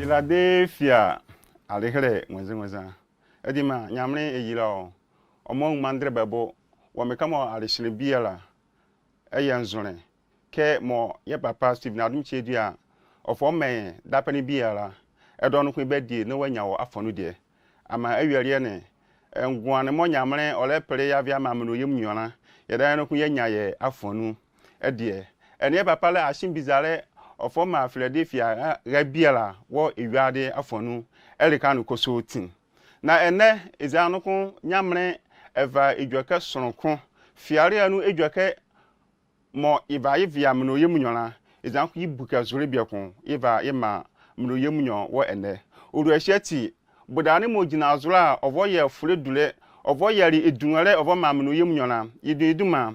Philadelphia alekere mwenza edima nyamre eyilo omo mandre bebo wo mekamo aleshire biala eyanzure ke mo ye papa Steve na dum chedua ofo me dapani biala edonu ku bedie no wanyawo afonu de ama awiare ne ngwane mo nyamre ole pere ya via ma mno yem nyona ye dan no ku yenyaye afonu ede ene papa la ashim bizare ofo ma Philadelphia gabiala wo ewiade afonu elikanu kosotin na ene ezanukun nyamre eva edwaka sonko fiare anu edwaka mo iva via mno yemunyona ezanku ibuka zure biakon iva ima mno yemunyo wo ene oru ahyati bodane mo gina azura ovo ye fure dule ovo yari edunare ovo ma mno yemunyona iduma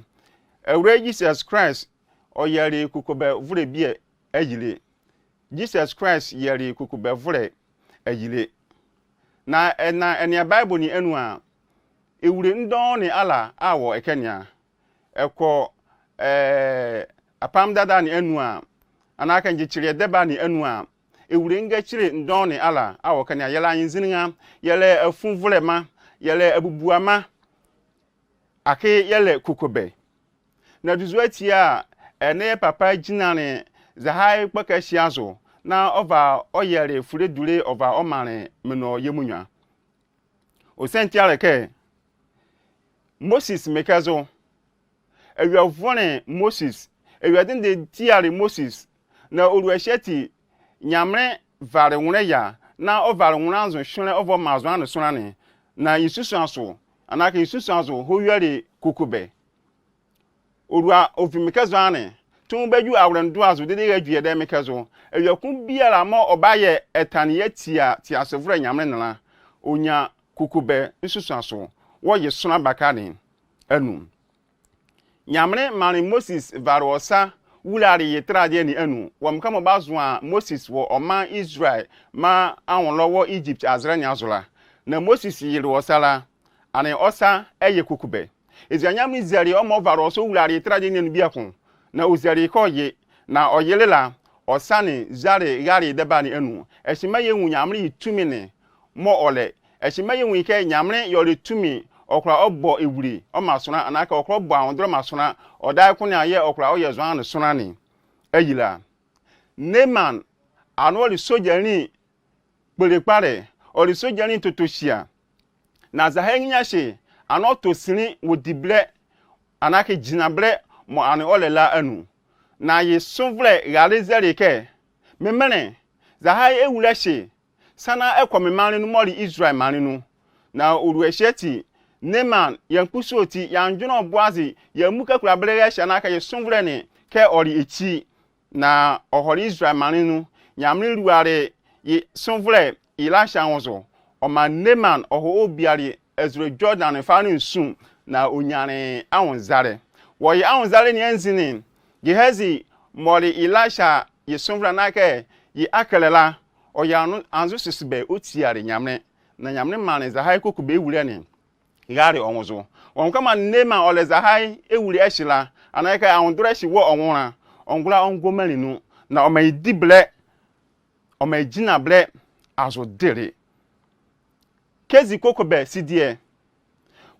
ewre Jesus Christ oyari kukobe vure bie ayile Jesus Christ yari kukobe vure ayile na enia Bible ni enu a ewure ndon ni ala awo ekenia eko apam dada ni enu a anaka ngichire deba ni enu a ewure ngachire ndon ni ala awo kenia yela yinzininga yele afunvulema yele abubuama ake yele kukobe na duzuati a ene papa jinane zahai kpakashiazo na ova oyere fure dure ova omare meno yemunya osentiale ke Moses mekazo ewiavone Moses ewiadin de tiare Moses na oruasheti nyamre vare nwure ya na ovare nwure anzo hwene ovo mazo anu sonane na yisusu aso anaka yisusu aso hoyare kokube orua ovimekazo ane tun beju awrendo azo de adwie de mekazo ewakun biara ma obaye etane tia asevura nyamre nana onya kokube nsusu aso wo ye sona bakane anu nyamre mani Moses varosa wulari yetrade ni anu wamka mo bazo a Moses wo oman Israel ma awon lowo Egypt azra ni azola na Moses yiri osala ane osa eye kokube ezianyam Israel omo varoso wulari yetrade ni anu biakon na uzari koye na oyelela osane zare gari debani anu eshima yenwu nyamre itumi ne mo ole eshima yenwu ke nyamre yori tumi okra obo ewuri o masona anaka okra obo awondro masona odai kun aye okra oyezo anu sona ni ayila Neman anoli sojani pelepare ori sojani totoshia na zahenya she anoto sini wodible anaka jinabre mo ane olela anu na ye sonvle realizere ke memene zahai ewulashe sana ekwomemane no mori Israel mane no na oruasheti Neman yankusoti yanjuno boazi yamuka kurabere ya na aka ye sonvle ne ke ori echi na ohori Israel mane no nyamre ruare ye sonvle ilasha wonzo o ma Neman oho obiare ezro Jordan fanu nsun na onyane awonzare woyi awonzare ni enzini Gehazi mori Elisha ye sonvra nake ye akelela oyanu anzu sisibe otiare nyamre na nyamre mane zahai kokube ewure ne gari onwuzo wonkama Neman ole zahai ewure eshila anaka awondore shi wo onwura ongula ongomalinu na o mai dible o mai jinable azo dere kezi kokobe sidie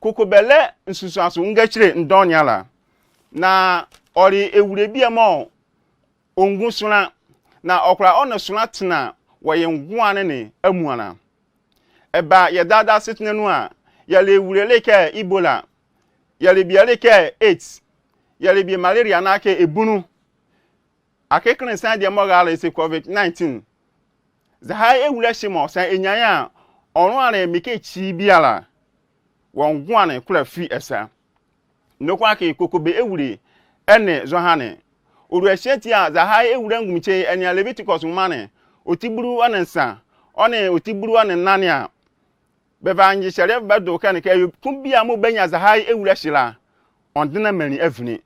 kokobele nsusu aso ngachire ndonyala na ori ewure biamo ongun suna na okra ono suna tena woye ngwane ne amuana eba ye dada sitnenu a yale ewure leke Ebola yale bialeke AIDS yale bi malaria na ake ebunu akekren san de mogale se COVID-19 zahai ewure shimo san enyanya onu ara meke chi biala wongwane kula fi esa nokwa ke kokobe ewure ene zohane oruasheti a zahai ewure ngumche ene Leviticus mane otiburu anensa one otiburu anenane a bevangi shere bado kan ke kumbia mo benya zahai ewure shila ondena mani avini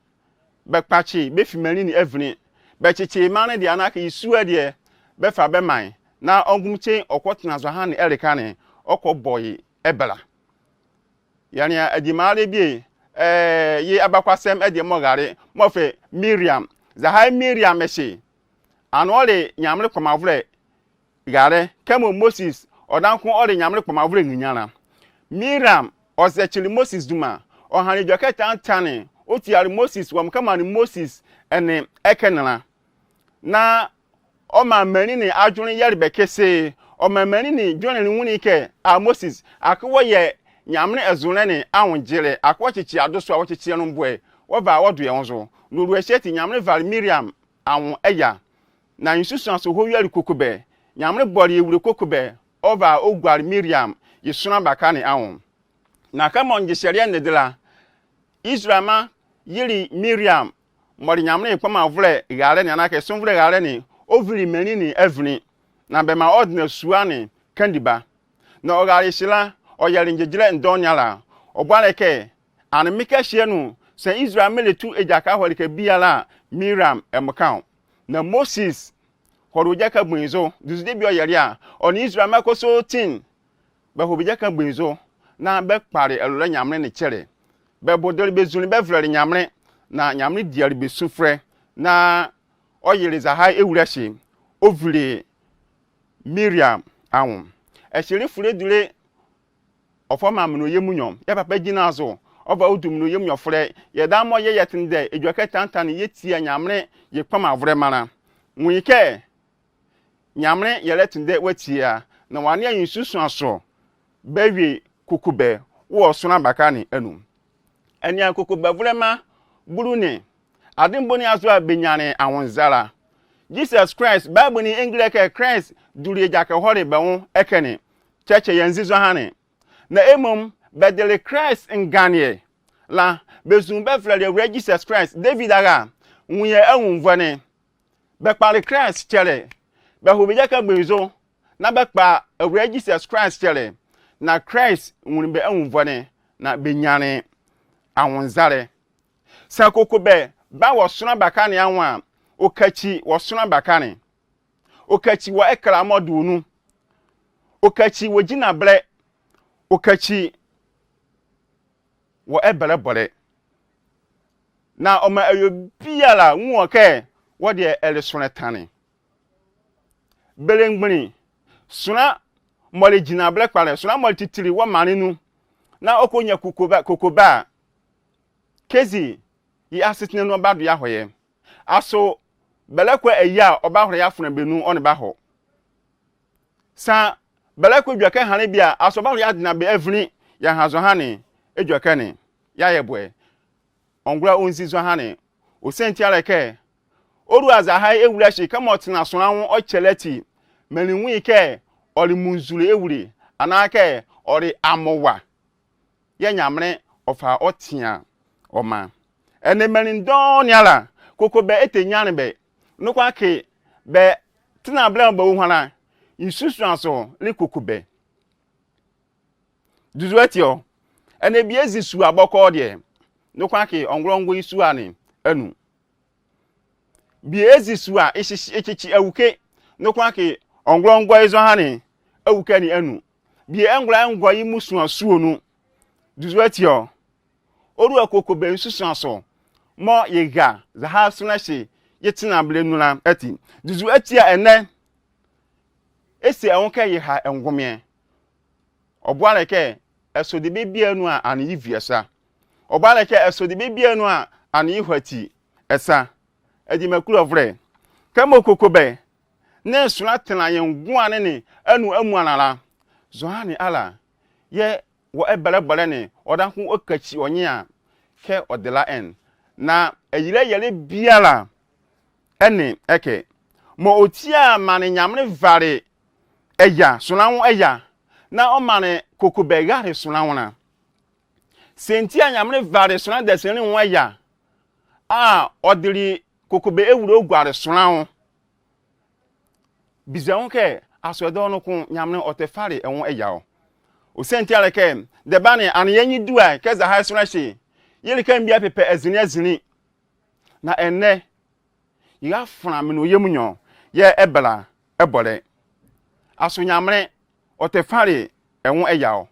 bekpachi befimani ni avini bechichi mane de anaka isua de befa beman na ongumche okotena zohane erekane okoboyi ebela yani adimale bi ye abakwasem ede mogare mofe Miriam zahai Miriam eshi anole nyamre komavre gare kemo Moses odanko ore nyamre kpomavure nginyana Miriam osechili Moses duma ohane dwaketa antane otiare Moses wamkama ni Moses ene ekenana na oma mani ni adwene yare bekese oma mani ni dwene ni wuni ke a Moses akwo ye nyamre ezune ni awonjere akwo chichi adoso awo chichi no mboe woba wodo ye wonso nuru eheti nyamre val Miriam awon eya na nsusu aso ho yare kokube nyamre bori ewure kokube over ogwar Miriam yisuna bakane awon na kama onjesheria nedela Israel yiri Miriam mori nyamre kpama vre gare ni anake sonvre gare ni oviri meni ni evni na bema odna suane kandiba na ogare shila oyare njejire ndonyala ogbaleke anmika shienu se Israel meletu ejaka holike biala Miriam emkan na Moses horujaka bunzo duzide bi oyare a oni Israel makoso tin ba hobijaka bunzo na be pare elula nyamre ni chere be bodori bezuni be vrere nyamre na nyamre diari be sufre na oyere za ha ewurashi ovire Miriam awon ehire fure dure ofoma mno yemunyom ya papa gina azo oba odumno yemunyo fure ye da mo ye yetinde edwaka tantan yetia nyamre ye kwama avre mana nwike nyamre ye letinde wetia na wane ayinsusu aso bewi kukube wo sona bakani enu enia kukube vrema buruni adimboni azo abenyane awonzara Jesus Christ Bible ni English Christ duri ejaka hore bewo ekene cheche yenzizo hane na emom bedele Christ nganie la bezumbe flere Jesus Christ David aga nwuye enwumvane be pare Christ chere be hobejaka gbezo na be pa Jesus Christ chere na Christ nwunbe enwumvane na benyane awonzare sakokube ba wosuna bakane anwa okachi wosuna bakane okachi wa ekra modunu okachi wojina bre okachi wo ebere bore na oma ayobiala nwoke wode elesone tane belengbini suna mole jina bre kwale suna mole titiri wo manenu na okonya kokoba kezi yi asitne no badu ya hoye aso belekwa eya obahore ya funa benu one baho sa belekwa dwaka hane bia aso bahore ya dina be evni ya hazo hane edwaka ne ya yebwe ongura onzizo hane osenti aleke oru aza ewura shi kama otina so anwo ocheleti meninwu ike ori munzuru ewure anake ori amowa ye nyamre ofa otia oma ene menin don yala kokobe etenyane be nokwa ke be tina bla ba wo hwana isusu aso le kokobe duzuatio ene bi ezisu aboko de nokwa ke ongrongo isu ani anu bi ezisu a echichi awuke nokwa ke ongrongo izo hani awuke ni anu bi engwa yi musu asuo nu duzuatio oru akokobe isusu aso mo yega za ha sunashi yetina blenu na ati duzu atia ene esi enwoka ye ha engwome obuale ke esode bebianu a an yiviesa obuale ke esode bebianu a an yihwati esa edi makuru ovre kamo kokobe ne suna tena ye ngwane ne anu amuanala zohani ala ye wo ebele ne odanku okachi onye a ke odela en na eyire yele biala ene eke mo otia mane nyamre vare eya sunawo eya na o mane kokobe gare sunawo na sentia nyamre vare sunan desene wo eya a odiri kokobe ewuro ogware sunawo bizawo ke asodo no kun nyamre otefare enwo eya o sentia leke de bane an yanyi duai keza ha sunashi yele kan bia pepe azini na enne yiga funa me no yemunyo ye ebela ebole aso nyamre otefare enwo eyawo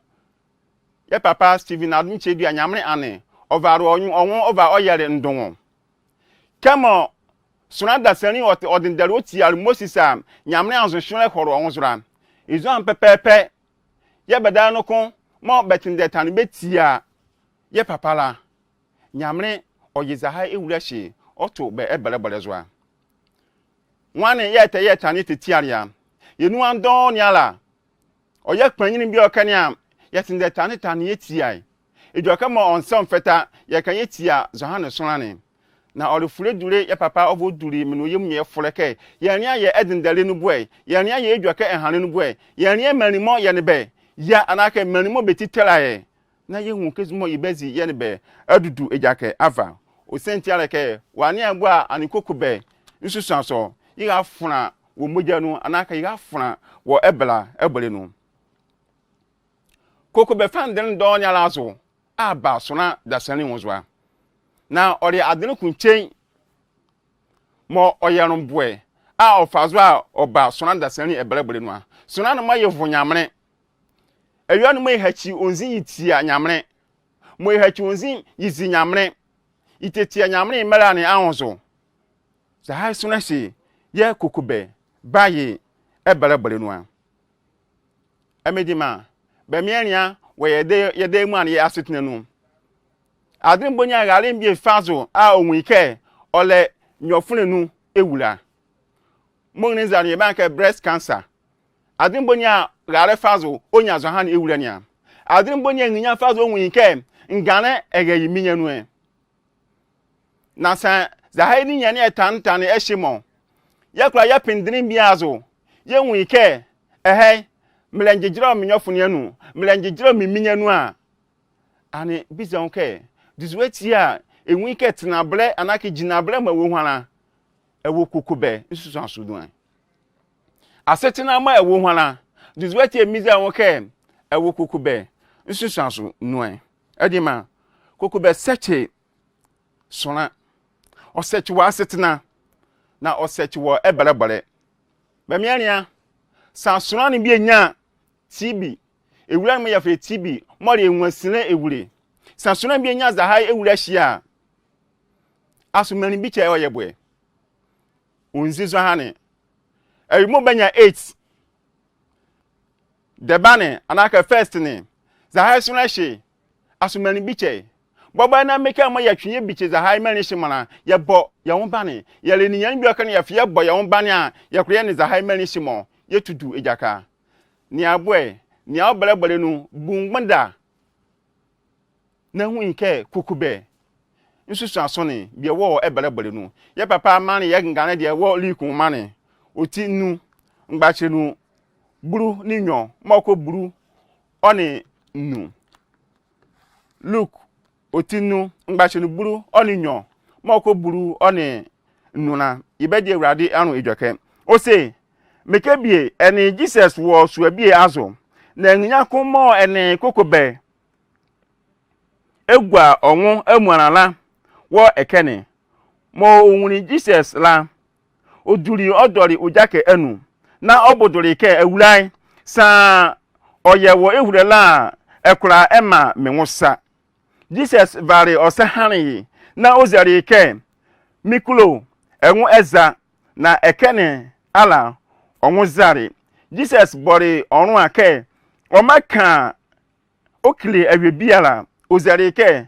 ye papa Steven adun chedu anyamre ane ovaro onwo over oyere ndonwo kemo sona da sani odindare oti al Moses am nyamne anzo hwele horo onzura izo am pepepe ye beda no ko mo betinde tan betia ye papala nyamne oyiza ha ewura hye oto be ebelebele zo a wane ye tani tetiaria yenu andon ni ala oye panyin bi okania yetinde tani yetia edoka mo onsam feta ye kan yetia zohane sonane na orifure dure ye papa ovo dure me no yem ye foreke ye ria ye edindale no boy ye ria ye edwaka ehane no boy ye ria manimo ye ne be ya anaka manimo betitelaye na ye hu kezumo ibezi ye ne be adudu ejake ava o senti aleke wani agba anikoko be nsusanso yiga funa wo mogya no anaka yiga funa wo ebela ebele no koko be fanden don ya lazo aba sona da sani wonzwa na ori adene kunchen mo oyaron boe a ofazo a oba sona da sani ebelebele no a sona no maye vonyamre eyo no mai hachi onzi yitia nyamre mo hachi onzi yizi nyamre itetia nyamre mera ne ahonzo za ha sona se ye kokube baye ebelebele no a emedima be miania we yede mu an ye asitne no adin bonya gare mbie fazo a onwike ole nyofune nu ewura mogni zani banka breast cancer adin bonya gare fazo onya zo han ewura nia adin bonya nginya fazo onwike ngane egeyi minya nu e na sa za ha ni nya ne etantane ehimo yakura ya pindrin biazo ye nwike mlenjejira minyofune anu mlenjejira miminya nu a ani bizon ke dizweti a enwike tenabre anake ginabre ma wo hwana ewo kokube nsusu asudun asetina ma ewo hwana dizweti emiza wonke ewo kokube nsusu asu nu edima kokube seche sona o seche wa asetina na o seche wo ebelebele be miania sa sona ni bi enya TB ewura me ya fe TB mori enwasine ewure sasuna bi enya za ha ewura hia asumani bi che oye boe onzizo hane eyimo banya 8 debane anaka first ni za ha suna hie asumani bi che boba na meka ma ya twenye bi che za ha mani hie mana ye bo ya won bane ye le ni yan bi aka na ya fe bo ya won bane a ye kure ni za ha mani hie mo ye tudu ejaka ni aboe ni abelebele nu bungbanda na hu nke kokube nsusu asone bia wo ebelebele nu ye papa mane ye ngane de wo likun mane oti nu ngbache nu buru ni nyon moko buru oni nu look oti nu ngbache nu buru oni nyon moko buru oni nu na ibedi ewrade anu ejwake o se mekebie eni Jesus wo suabie azo na nya komo eni kokobe egwa onwu emuanala wo ekene mo onwuni Jesus la oduri odori ojake enu na obodori ke ewurai sa oyewo ewurela ekura ema menwosa Jesus vari osahani na ozari ke mikulo enwu eza na ekene ala onwu zari Jesus bori orun ake o maka okili ewebiala ozari ke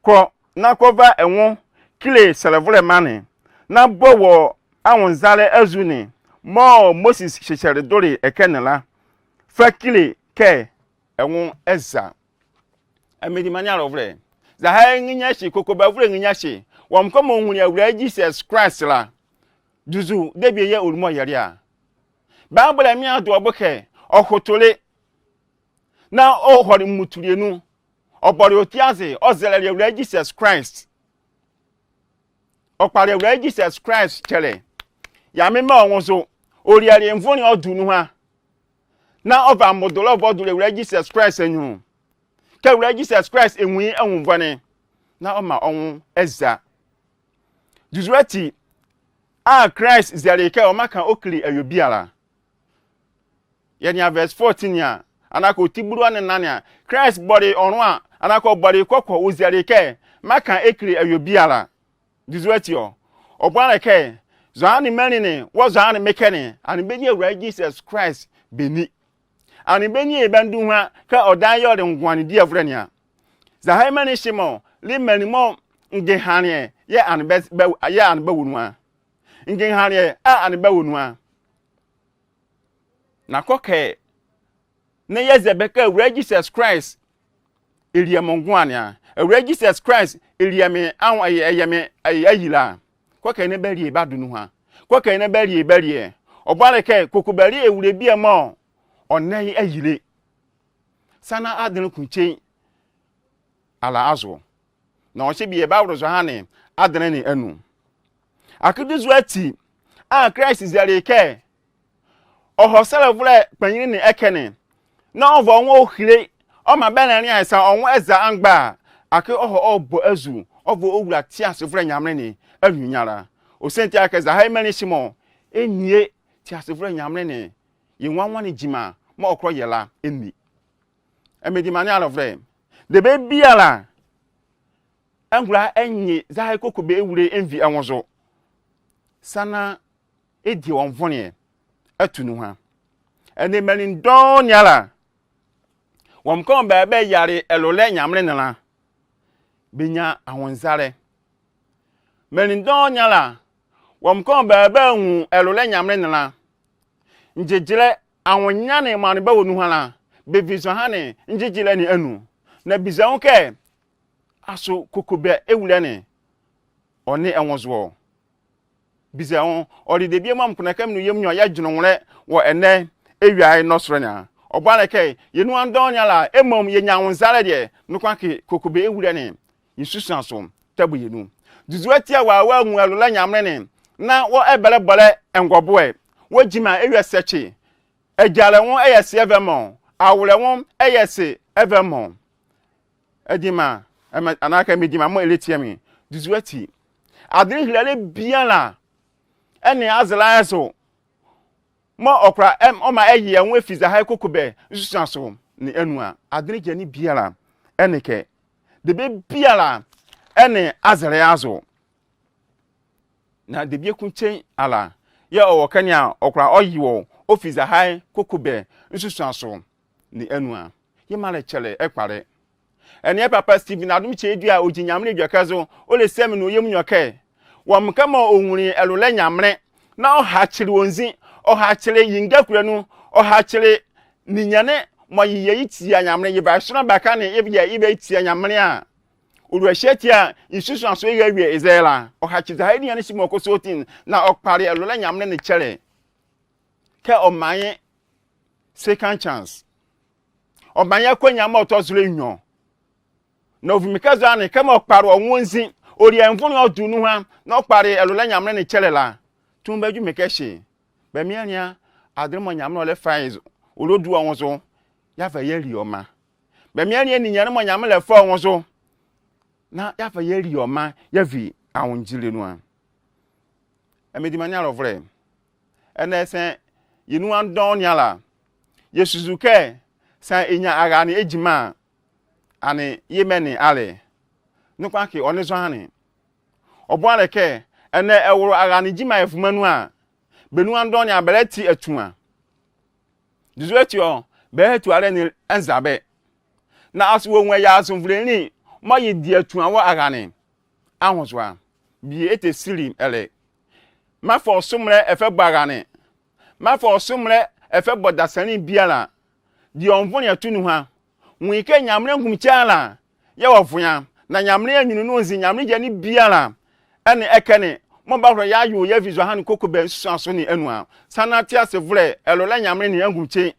ko na kova enwu kile selevole mane na bowo awon zale azuni mo Moses shechere dori ekenela fa kile ke enwu eza amedi manya rovre za ha nginya shi kokoba vure nginya shi wom komo ohun awura Jesus Christ la juzu debie ye olumo yare a Bible mi ado oboke okotole na ohori muturienu obori otiaze ozelele awura Jesus Christ okpare awura Jesus Christ chele ya mema onwozo oriare mvoni odunu ha na ova modolo obodule awura Jesus Christ enyu ke awura Jesus Christ enwi enwuvane na oma onwu eza juzuati a Christ zereke o maka okli ayobiara yenya verse 14 ya anaka otiburu anenania Christ body onu a anaka body kokko ozereke maka ekli ayobiara juzuati o obwana ke Zani menine was zani mekene and be ye Jesus Christ beni. And be ye banduma ka odan yo de ngwani di afrenia. Za hai mani shimo li menimo nge hanie ye an be ye an be wonua. Nge hanie an be wonua. Na koke ne ye zebeka wura Jesus Christ eliamongwania. Wura Jesus Christ eliame an ayeme ayila. Koke ne beri badunu ha. Koke ne beri obale ke kokubari ewure bi e mo onai ayile. Sana adenu kunchen ala azo. Na oche bi e ba woro zo hane adene ni anu. Akiduzu ati a Christ zere ke ohosele vule panyin ni ekene. Na ovo nwo ohire o ma benani asa onwo eza angba ake oho obo azu ovo owura ti asefure nyamre ni anunyara. Osenti akeza hai mani shimo enye ti asefure nyamre ni yinwanwa ni jima ma okro yela eni. Emedi mani alofre de be biala angura enye za hai kokobe ewure envi enwozo sana edi wonvone atunu ha ene mani don yala womkon bebe yare elole nyamre nana benya awonzare mani don yala womkon bebe hu elole nyamre nana njejire awonyane mani ba wonu hala be vision hane njejire ni anu na bizan ke aso kokobe ewure ni oni enwozo bizan ori de biema mkuna kam no yemnyo ya dwonwre wo ene ewiai nosrenya obale ke yenu andon yala emom yenyawonzare de nukwake kokobe ewure ni yisusanso tabu yenu duzuatia wa hu elola nyamre ni na wo ebele bole engoboe wo jima ewi sechi ejale won eyese evemo awure won eyese evemo edima anaka medima mo eletie mi duzuati adin hilale biala ene azela eso mo okra o ma eyi enwe fiza ha kokobe susanso ni enua adin gani biala eneke de be biala ene azela azo na de bie kunchen ala ya owokania okra oyiwo ofiza ha kokobe susanso ni enua ye male chele ekpare ene papa Steven adum chedua ojinyamre dwakazo ole semi no yem nyoke wamkama onwuri elole nyamre na ohachiri onzi ohachiri yingakura nu ohachiri ninyane moyiye itia nyamre ye ba sona baka ne ye ibe itia nyamre a uruahyetia isusu aso ye awie ezela ohachiri ha ni anisi mokosotin na okpare elole nyamre ne chere ke omaye second chance omaye kwanya ma otozure nyo na ovimikazo ane kama okpare onwonzi ori envunu odunu ha na okpare elole nyamre ne chelela tumbaju mekeshe be miania adremo nyamre ole faiz olodu onzo ya fa yeri oma be miania ni nyane mo nyamre le fa onzo na ya fa yeri oma ya vi awonjire nu a emedi mania lovre ene se yinu andon yala yesuzuke sa enya aga ne ejima ani yemeni ale nukwa ke onizo hani obuale ke ene ewuro aga ni jima efumanu a benu andon ya beleti atuma dizueti o behetu ale ni enzabe na aswo nwe ya asumfreni moyi di atuma wo aga ni ahozwa bi ete silim ele ma for sumre efe gbaga ni ma for sumre efe bodasani biala di onvon ya tunu ha nwike nyamre ngumchala ya wafunya na nyamre anyunu no nzi nyamre je ni biala ene ekene mo ba ya yo ya vizo han kokobe susanso ni enua sanati asevre elola nyamre ni ngumche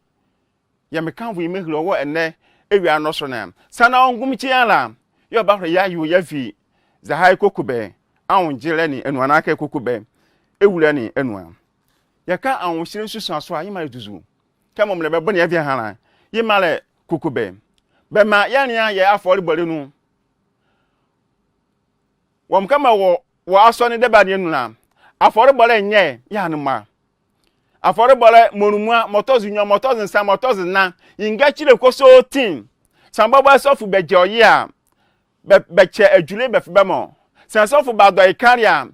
ya mekanvu imehlo wo ene ewi anoso na sana ngumchala ya ba ya yo ya vi za hai kokobe awonjire ni enua na aka kokobe ewure ni enua ya ka awonshire susanso ayima eduzu kama mle be bone ya vi hana yimale kokobe bema yania ye afori bolenu womkama wo asoni de bade nu na afori bole nye ya numa afori bole monumua motozu nyo motozu nsa motozu na yinga chire koso tin sambaba sofu beje oye a beche adwule befebemo sansofu bado ikaria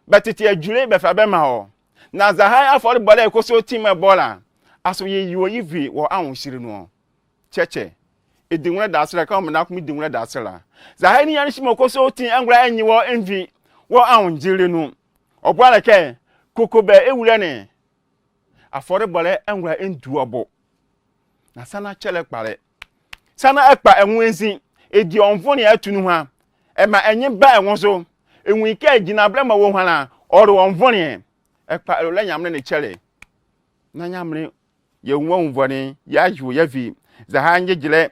betete adwure be fa be ma ho na zahai afori bole ekoso team e bola aso ye yiwo yivi wo awon shiri no cheche edinwere da asra ka omna kum edinwere da asra zahai ni yan shimo koso team angura anyi wo envi wo awon jiri no obola ke kokobe ewure ne afori bole angura enduobo na sana chele kpare sana ekpa enwenzi edi onfo ne atunu ha ema enye ba enwo so enwi ke gina blema wo hwana oru onfo ne ekpa lo nyamne ne chele na nyamne ye nwa onfo ya ju ya vi za ha nje gile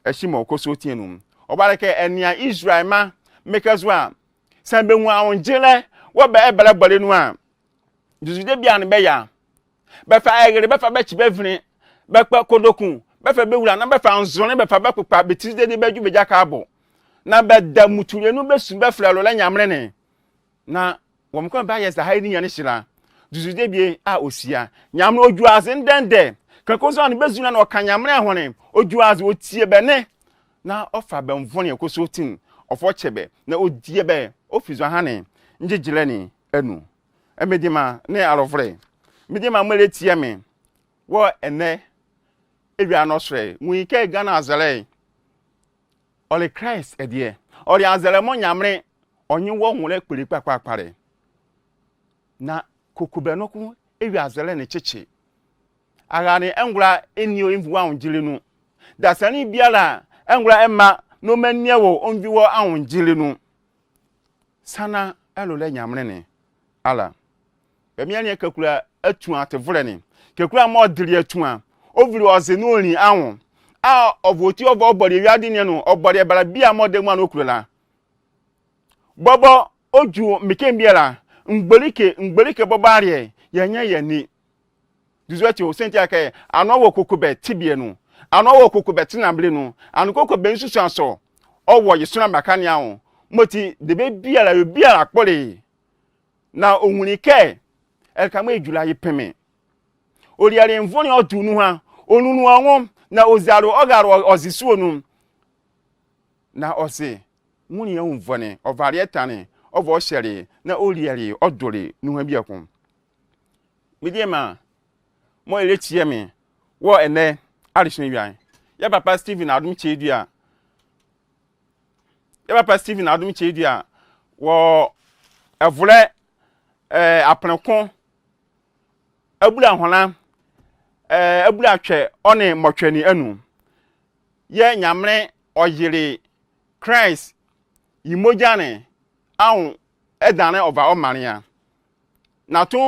ashimo koso tienum obale ke enia Israel ma mekezwa sanbe nwa onjile wo be ebele bole nu a juzude bia ne be ya be fa egere be fa be chi be vini be pa kodokun be fa be wura na be fa nzone be fa be pepa be tizde de be ju be jaka abo na be da muturenu be su be fra lo la nyamre ne na wo mko ba yes da ha ni nyane shira juzude bie a osia nyamre oju aze ndende kankoso an be zuna na okanyamre ahone oju aze otie be ne na ofa be mvone ekoso tin ofo chebe na odie be ofizo hane njejile ni enu emedima ne alofre medima mele tie me wo ene ewia no sre nwike Ghana azale ole Christ edie ole azale mo nyamre onyi wo nwure kpere kpakpakpare na kokube no ku ewia azale ne cheche agane engura enio envuwa onjile nu dasani biala engura emma no manie wo onviwo awonjile nu sana elole nyamre ne ala emiani kakura atu atevure ne kakura mo diri atu a oviri oze no ori awon a ovoti ovo obori wiade ne no obori ebara bia modemu an okurela bobo oju mikembiela ngberike bobare yenye yani duzwati o senti aka anu wo kokube tibie no anu wo kokube tinamble no anu kokube nsusu aso owo yisuna makani awon moti de be biara akpole na onwunike elkama ejula yipeme oriare mvoni odunu ha onunu awon na ozaro ogaro ozisu onu na ose muni ya mvone ovarietane ovo shere na oriare odore nuha biakun midiema mo eletie me wo ene arishini bian ya papa Stephen adum chedua wo evule aprenko abula hona abula atwe one motweni anu ye nyamre oyire Christ yimojane awon edane over omania na to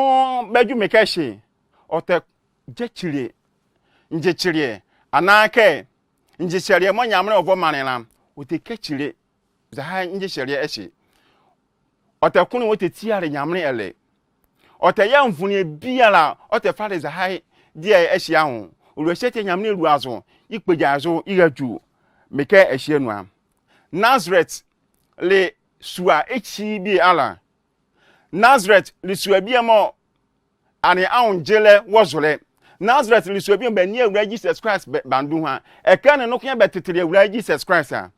beju mekeshe ote jechire njechire anake njechire mo nyamre over manina ote kechire za ha njechire eshi ote kunu wote tiare nyamre ele ote ya mfuni biala ote fare za ha die eshi ahun oluhete nyamre ru azo ipeja azo igaju meke eshi enu a Nazareth le suwa echi bi ala Nazareth le suwa bi mo ani awon jele wozole Nazareth le suwa bi be ni awura Jesus Christ bandu ha e kan no kan betetere awura Jesus Christ a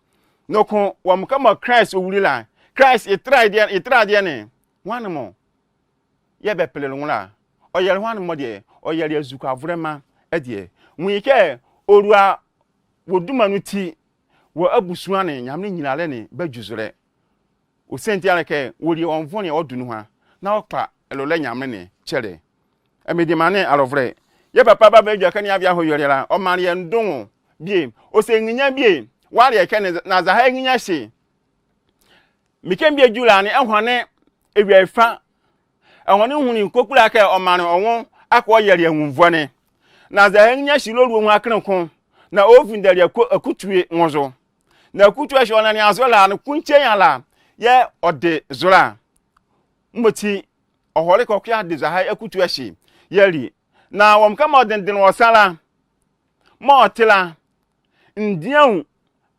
no ko wo mkama Christ owurila Christ itrade ne wanmo ye be pelele nwula oyere wanmo de oyere azuka avurema edie nwike orua wodumanu ti wo abusuane nyamne nyinale ne bajuzure o senti aleke wori onvone odunu ha na okpa elole nyamne ne chere emedimane alovre ye papa baba eja kan ya bia ho yorela o mare ye ndon bie o se nginya bie ware ye ken na za ha nginya hye mikembie jula ne ehwane ewiafa ehwane huni kokura ka o mare onwo akọ yere enwuvone na za ha nginya hye loru hu akrenkon na ovindere akutue nwozo na akutue hye onane azola na kunche yala ye ode zola mboti ohore kokya de za ha akutue hye yeri na wom kama odenden wosala ma otila ndian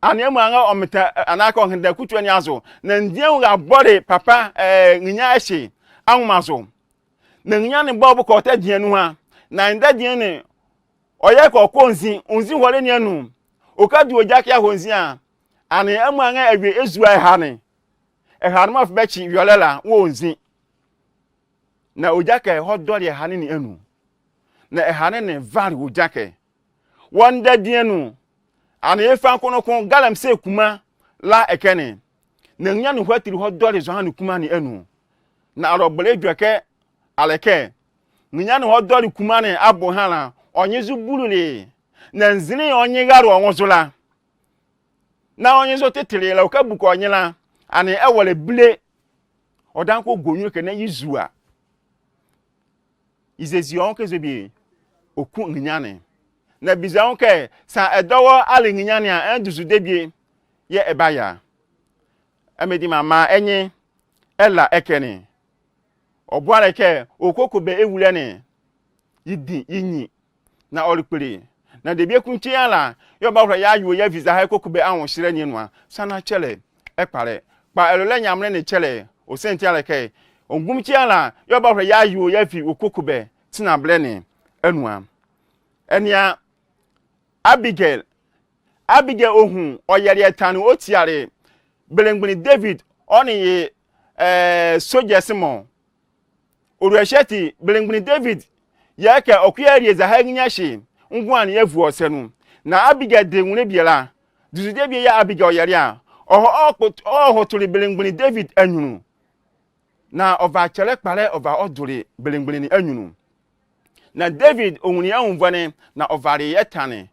anemu anga ometa anaka ohenda kutu ani azo na ndian ga bore papa nginya ahye anwumazo na nginya ne bobu ko ta dianu ha na nda dian ne oye ko konzi onzi hore ne anu okadu ojak ya honzi a ane amu anga ewe ezuai ha ne e ha no mafu bechi yolela wo onzi na ojake hodori hane ni enu na ehane ne vari ojake wonda dienu ana yefa kono kon galam se kuma la ekene na nya no hwatiri hodori zo hane kuma ni enu na arobele dweke aleke nya no hodori kuma ni abo hala onyezu bulule na nzini onye garo onwozula na onyezo tetele la okabuko onyela ani ewole bile odanko gonyu ke na yizua izezi onke zebi oku nyane na biza onke sa edowo ale nyane a enduzu debie ye ebaya amedi mama enyi ela ekeni obuare ke okokobe ewule ni yidi yinyi na oripere na debie kunchi ala yo ba ya yu ya visa ha kokobe anwo hire ni nwa sana chele ekpare pa elole nyamre ne chele o senti ala ke ongumchi ala yo ba ya yu ya fi okokobe tina bleni enwa enia Abigail ohun oyere etanu otiare belengbini David oni ye soja Simon oruesheti belengbini David yake okuyeri za haginyashi ngwan yevu osenu na Abigail de nwune biela duzude bie ya Abigail oyere a hotuli belengbini David anyunu na ova chele kpare ova oduri belengbini ni anyunu na David onwuni anvane na ovare yetane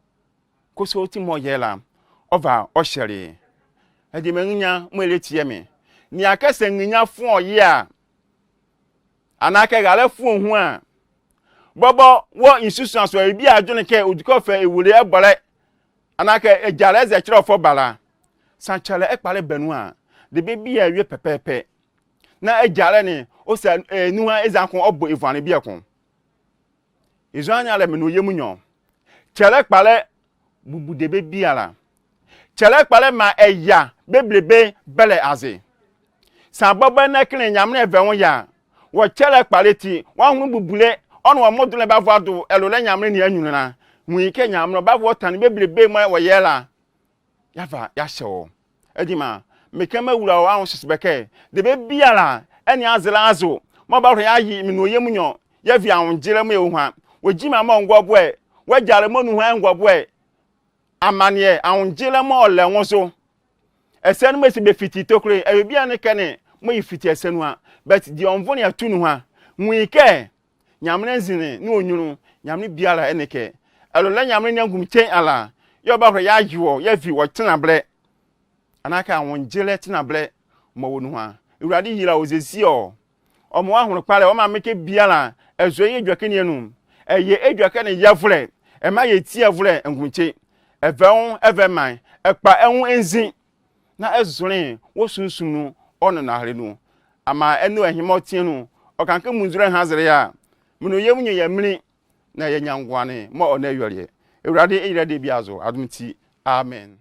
koso timo yela ova oshere edi mennya mweleti me ni akese nnya fun oye a anake gale fun hu a bobo wo insusan so ebi adwene ke odiko fa ewure ebore anake ejare ze kire ofo bala sanchale ekpale benu a de bebi a wie pepepe na ejare ni o se nuha ezankon obo evane bi ekon izanya le menu yemunyo chele kpale bubu de bebi ala chele kpale ma eya beblebe bele aze san bobo na kile nyamne evewon ya wo chele kpale ti wa hunu bubule onu wa module ba vado elole nyamre ni anyunu na nwike nyamre ba vo tan beblebe ma wo yela yafa ya hyewo edima mekema wura wa ahun sisbeke de bebi ala eni azela azo mo ba ro ya yi menu yemunyo ya vi ahun jire mu ehua wojima ma ngwobwe wajare monu hu ngwobwe amanie ahunjile mo ole wonso esenu mesi be fiti tokre ebia ne kene mo yifiti esenu a but di onvoni atunu ha nwike nyamne nzine ni onyunu nyamne biara eneke elole nyamne nyangum chen ala yo ba hwe ya yiwo ya vi wo tenabre anaka ahunjile tenabre mo wonu ha urade yira ozesi o omo ahunu pare o ma meke biara ezo ye dwakene enu eye edwaka ne yavule ema ye ti yavule ngumche evewon eveman ekpa ehun enzi na ezure wo sunsunu ono na harenu ama enu ehimotienu okanke munzure hazire ya meno yemunye yamri na ye nyangwane mo ona yore ewrade eyirade biazo adumti amen.